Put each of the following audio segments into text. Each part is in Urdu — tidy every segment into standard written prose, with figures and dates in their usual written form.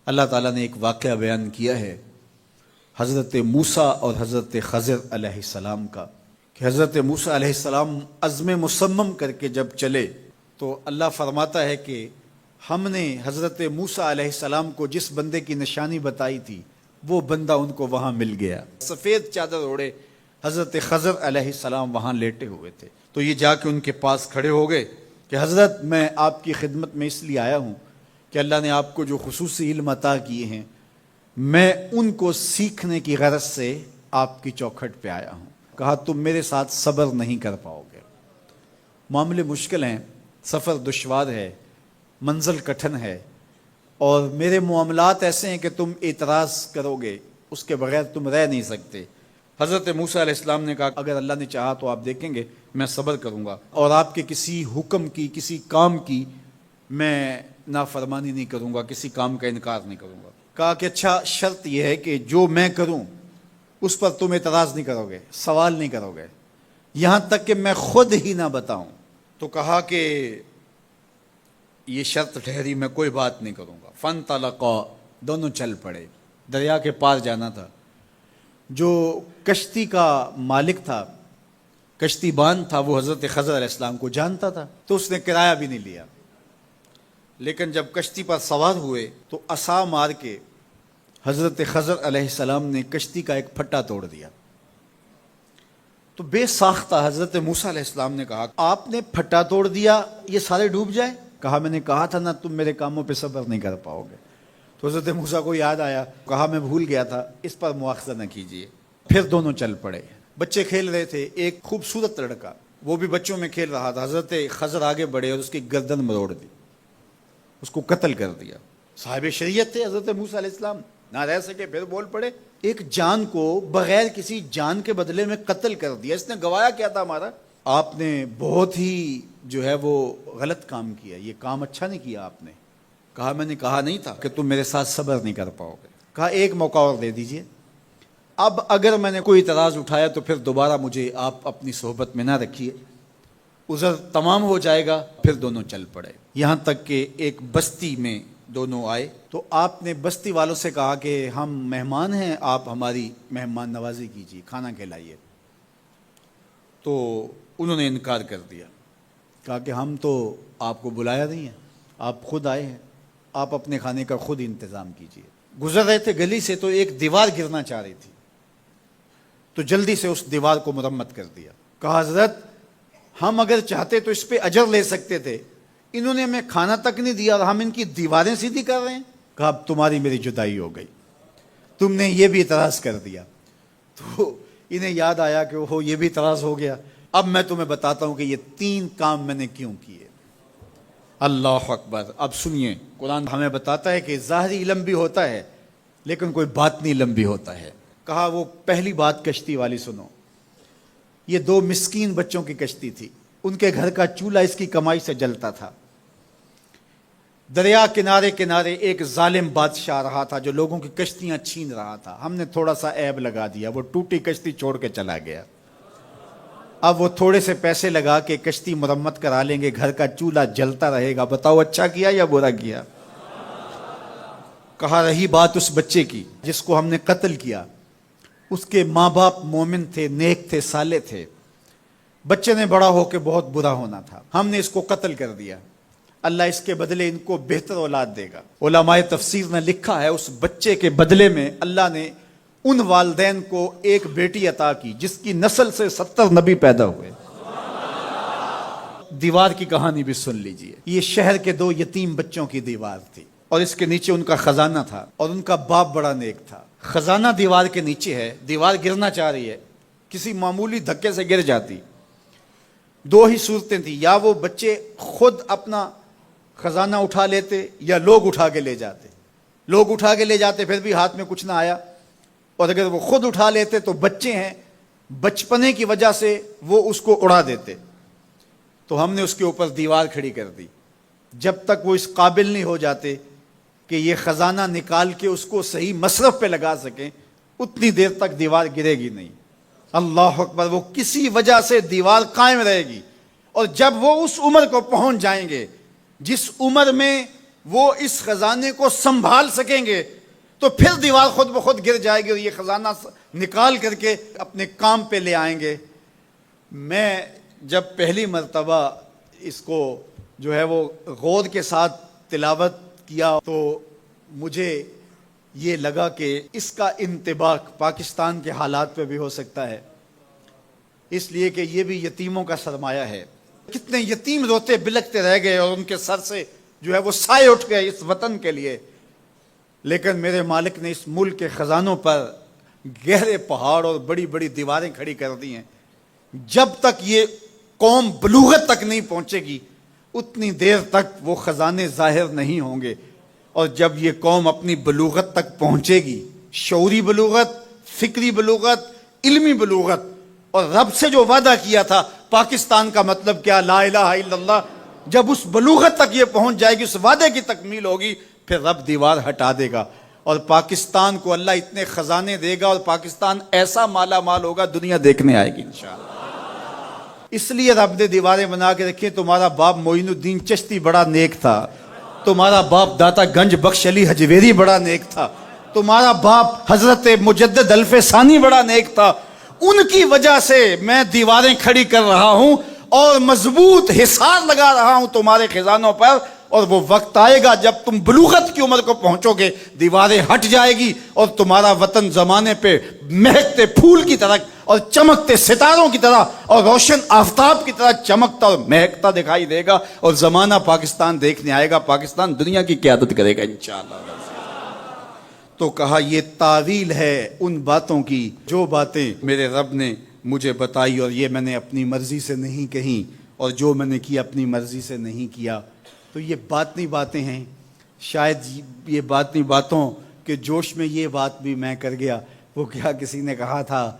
اللہ تعالیٰ نے ایک واقعہ بیان کیا ہے حضرت موسیٰ اور حضرت خضر علیہ السلام کا، کہ حضرت موسیٰ علیہ السلام عزم مصمم کر کے جب چلے تو اللہ فرماتا ہے کہ ہم نے حضرت موسیٰ علیہ السلام کو جس بندے کی نشانی بتائی تھی وہ بندہ ان کو وہاں مل گیا۔ سفید چادر اوڑے حضرت خضر علیہ السلام وہاں لیٹے ہوئے تھے، تو یہ جا کے ان کے پاس کھڑے ہو گئے کہ حضرت میں آپ کی خدمت میں اس لیے آیا ہوں کہ اللہ نے آپ کو جو خصوصی علم عطا کیے ہیں میں ان کو سیکھنے کی غرض سے آپ کی چوکھٹ پہ آیا ہوں۔ کہا تم میرے ساتھ صبر نہیں کر پاؤ گے، معاملے مشکل ہیں، سفر دشوار ہے، منزل کٹھن ہے، اور میرے معاملات ایسے ہیں کہ تم اعتراض کرو گے اس کے بغیر تم رہ نہیں سکتے۔ حضرت موسیٰ علیہ السلام نے کہا اگر اللہ نے چاہا تو آپ دیکھیں گے میں صبر کروں گا اور آپ کے کسی حکم کی کسی کام کی میں نافرمانی نہیں کروں گا، کسی کام کا انکار نہیں کروں گا۔ کہا کہ اچھا شرط یہ ہے کہ جو میں کروں اس پر تم اعتراض نہیں کرو گے، سوال نہیں کرو گے، یہاں تک کہ میں خود ہی نہ بتاؤں۔ تو کہا کہ یہ شرط ٹھہری، میں کوئی بات نہیں کروں گا۔ فانطلقا، دونوں چل پڑے، دریا کے پار جانا تھا۔ جو کشتی کا مالک تھا، کشتی بان تھا، وہ حضرت خضر علیہ السلام کو جانتا تھا تو اس نے کرایہ بھی نہیں لیا، لیکن جب کشتی پر سوار ہوئے تو عصا مار کے حضرت خضر علیہ السلام نے کشتی کا ایک پھٹا توڑ دیا۔ تو بے ساختہ حضرت موسیٰ علیہ السلام نے کہا آپ نے پھٹا توڑ دیا، یہ سارے ڈوب جائے؟ کہا میں نے کہا تھا نا تم میرے کاموں پہ صبر نہیں کر پاؤ گے۔ تو حضرت موسیٰ کو یاد آیا، کہا میں بھول گیا تھا، اس پر مواخذہ نہ کیجیے۔ پھر دونوں چل پڑے، بچے کھیل رہے تھے، ایک خوبصورت لڑکا وہ بھی بچوں میں کھیل رہا تھا۔ حضرت خضر آگے بڑھے اور اس کی گردن مروڑ دی، اس کو قتل کر دیا۔ صاحب شریعت تھے حضرت موسیٰ علیہ السلام، نہ رہ سکے، پھر بول پڑے ایک جان کو بغیر کسی جان کے بدلے میں قتل کر دیا، اس نے گوایا کیا تھا ہمارا؟ آپ نے بہت ہی جو ہے وہ غلط کام کیا، یہ کام اچھا نہیں کیا آپ نے۔ کہا میں نے کہا نہیں تھا کہ تم میرے ساتھ صبر نہیں کر پاؤ گے۔ کہا ایک موقع اور دے دیجئے، اب اگر میں نے کوئی اعتراض اٹھایا تو پھر دوبارہ مجھے آپ اپنی صحبت میں نہ رکھیے، عذر تمام ہو جائے گا۔ پھر دونوں چل پڑے، یہاں تک کہ ایک بستی میں دونوں آئے تو آپ نے بستی والوں سے کہا کہ ہم مہمان ہیں، آپ ہماری مہمان نوازی کیجیے، کھانا کھلائیے۔ تو انہوں نے انکار کر دیا، کہا کہ ہم تو آپ کو بلایا نہیں ہے، آپ خود آئے ہیں، آپ اپنے کھانے کا خود انتظام کیجیے۔ گزر رہے تھے گلی سے تو ایک دیوار گرنا چاہ رہی تھی، تو جلدی سے اس دیوار کو مرمت کر دیا۔ کہا حضرت ہم اگر چاہتے تو اس پہ اجر لے سکتے تھے، انہوں نے ہمیں کھانا تک نہیں دیا اور ہم ان کی دیواریں سیدھی کر رہے ہیں۔ کہا اب تمہاری میری جدائی ہو گئی، تم نے یہ بھی اعتراض کر دیا۔ تو انہیں یاد آیا کہ وہ یہ بھی اعتراض ہو گیا، اب میں تمہیں بتاتا ہوں کہ یہ 3 کام میں نے کیوں کیے۔ اللہ اکبر۔ اب سنیے، قرآن ہمیں بتاتا ہے کہ ظاہری علم بھی ہوتا ہے لیکن کوئی باطنی علم بھی ہوتا ہے۔ کہا وہ پہلی بات کشتی والی سنو، یہ 2 مسکین بچوں کی کشتی تھی، ان کے گھر کا چولہا اس کی کمائی سے جلتا تھا۔ دریا کنارے کنارے ایک ظالم بادشاہ رہا تھا جو لوگوں کی کشتیاں چھین رہا تھا، ہم نے تھوڑا سا عیب لگا دیا، وہ ٹوٹی کشتی چھوڑ کے چلا گیا۔ اب وہ تھوڑے سے پیسے لگا کے کشتی مرمت کرا لیں گے، گھر کا چولہا جلتا رہے گا، بتاؤ اچھا کیا یا برا کیا؟ کہا رہی بات اس بچے کی جس کو ہم نے قتل کیا، اس کے ماں باپ مومن تھے، نیک تھے، صالح تھے، بچے نے بڑا ہو کے بہت برا ہونا تھا، ہم نے اس کو قتل کر دیا، اللہ اس کے بدلے ان کو بہتر اولاد دے گا۔ علماء تفسیر نے لکھا ہے اس بچے کے بدلے میں اللہ نے ان والدین کو ایک بیٹی عطا کی جس کی نسل سے 70 نبی پیدا ہوئے۔ دیوار کی کہانی بھی سن لیجئے، یہ شہر کے 2 یتیم بچوں کی دیوار تھی اور اس کے نیچے ان کا خزانہ تھا اور ان کا باپ بڑا نیک تھا۔ خزانہ دیوار کے نیچے ہے، دیوار گرنا چاہ رہی ہے، کسی معمولی دھکے سے گر جاتی۔ 2 ہی صورتیں تھیں، یا وہ بچے خود اپنا خزانہ اٹھا لیتے یا لوگ اٹھا کے لے جاتے۔ لوگ اٹھا کے لے جاتے پھر بھی ہاتھ میں کچھ نہ آیا، اور اگر وہ خود اٹھا لیتے تو بچے ہیں، بچپنے کی وجہ سے وہ اس کو اڑا دیتے۔ تو ہم نے اس کے اوپر دیوار کھڑی کر دی، جب تک وہ اس قابل نہیں ہو جاتے کہ یہ خزانہ نکال کے اس کو صحیح مصرف پہ لگا سکیں، اتنی دیر تک دیوار گرے گی نہیں۔ اللہ اکبر۔ وہ کسی وجہ سے دیوار قائم رہے گی، اور جب وہ اس عمر کو پہنچ جائیں گے جس عمر میں وہ اس خزانے کو سنبھال سکیں گے تو پھر دیوار خود بخود گر جائے گی اور یہ خزانہ نکال کر کے اپنے کام پہ لے آئیں گے۔ میں جب پہلی مرتبہ اس کو جو ہے وہ غور کے ساتھ تلاوت کیا تو مجھے یہ لگا کہ اس کا انطباق پاکستان کے حالات پہ بھی ہو سکتا ہے، اس لیے کہ یہ بھی یتیموں کا سرمایہ ہے۔ کتنے یتیم روتے بلکتے رہ گئے اور ان کے سر سے جو ہے وہ سائے اٹھ گئے اس وطن کے لیے، لیکن میرے مالک نے اس ملک کے خزانوں پر گہرے پہاڑ اور بڑی بڑی دیواریں کھڑی کر دی ہیں۔ جب تک یہ قوم بلوغت تک نہیں پہنچے گی اتنی دیر تک وہ خزانے ظاہر نہیں ہوں گے، اور جب یہ قوم اپنی بلوغت تک پہنچے گی، شعوری بلوغت، فکری بلوغت، علمی بلوغت، اور رب سے جو وعدہ کیا تھا پاکستان کا مطلب کیا، لا الہ الا اللہ، جب اس بلوغت تک یہ پہنچ جائے گی، اس وعدے کی تکمیل ہوگی، پھر رب دیوار ہٹا دے گا اور پاکستان کو اللہ اتنے خزانے دے گا اور پاکستان ایسا مالا مال ہوگا دنیا دیکھنے آئے گی انشاءاللہ۔ اس لیے رب نے دیواریں بنا کے رکھی۔ تمہارا باپ معین الدین چشتی بڑا نیک تھا، تمہارا باپ داتا گنج بخش علی حجویری بڑا نیک تھا، تمہارا باپ حضرت مجدد الف ثانی بڑا نیک تھا، ان کی وجہ سے میں دیواریں کھڑی کر رہا ہوں اور مضبوط حصار لگا رہا ہوں تمہارے خزانوں پر، اور وہ وقت آئے گا جب تم بلوغت کی عمر کو پہنچو گے دیواریں ہٹ جائے گی اور تمہارا وطن زمانے پہ مہکتے پھول کی طرح اور چمکتے ستاروں کی طرح اور روشن آفتاب کی طرح چمکتا اور مہکتا دکھائی دے گا، اور زمانہ پاکستان دیکھنے آئے گا، پاکستان دنیا کی قیادت کرے گا انشاءاللہ۔ تو کہا یہ تعویل ہے ان باتوں کی جو باتیں میرے رب نے مجھے بتائی اور یہ میں نے اپنی مرضی سے نہیں کہیں، اور جو میں نے کیا اپنی مرضی سے نہیں کیا۔ تو یہ باطنی باتیں ہیں، شاید یہ باطنی باتوں کے جوش میں یہ بات بھی میں کر گیا۔ وہ کیا کسی نے کہا تھا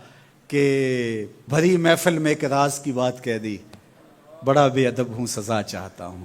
کہ بھری محفل میں ایک راز کی بات کہہ دی، بڑا بے ادب ہوں سزا چاہتا ہوں۔